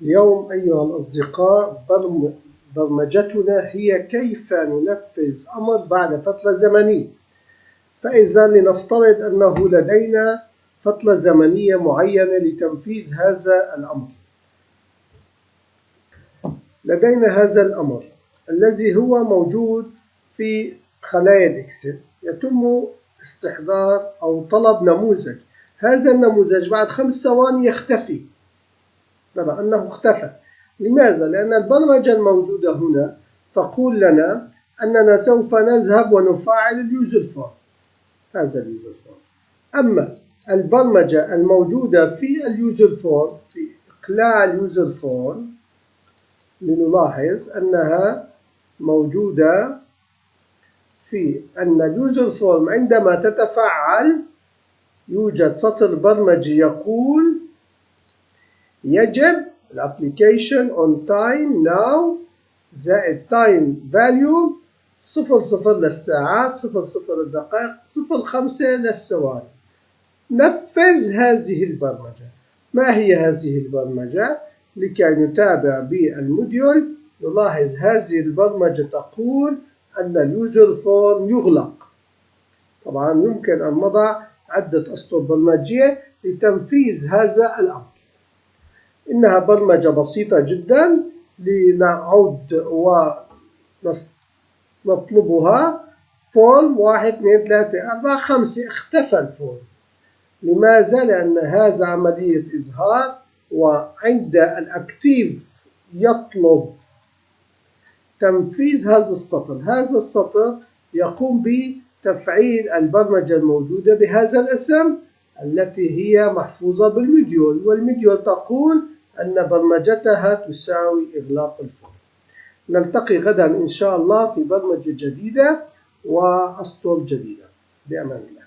اليوم أيها الأصدقاء برمجتنا هي كيف ننفذ أمر بعد فترة زمنية. فإذا لنفترض أنه لدينا فترة زمنية معينة لتنفيذ هذا الأمر. لدينا هذا الأمر الذي هو موجود في خلايا الإكسل، يتم استحضار أو طلب نموذج. هذا النموذج بعد 5 ثواني يختفي، نرى أنه اختفى. لماذا؟ لأن البرمجة الموجودة هنا تقول لنا أننا سوف نذهب ونفعل اليوزر فورم، هذا اليوزر فورم. أما البرمجة الموجودة في اليوزر فورم، في إقلاع اليوزر فورم، لنلاحظ أنها موجودة في أن اليوزر فورم عندما تتفعل يوجد سطر برمجي يقول يجب الابليكيشن on time now زائد time value 00 للساعات 00 للدقائق 05 للثواني. نفذ هذه البرمجة. ما هي هذه البرمجة؟ لكي نتابع بالموديول نلاحظ هذه البرمجة تقول أن اليوزر فورم يغلق. طبعا يمكن أن نضع عدة أسطر برمجية لتنفيذ هذا الأمر. إنها برمجة بسيطة جدا، لنعود ونطلبها. فورم 1 2 3 4 5 اختفى الفورم. لماذا؟ لأن هذا عملية إظهار، وعند الأكتيف يطلب تنفيذ هذا السطر. هذا السطر يقوم بتفعيل البرمجة الموجودة بهذا الاسم التي هي محفوظة بالموديول، والموديول تقول أن برمجتها تساوي إغلاق الفورم. نلتقي غدا إن شاء الله في برمجة جديدة وأسطر جديدة بأمان الله.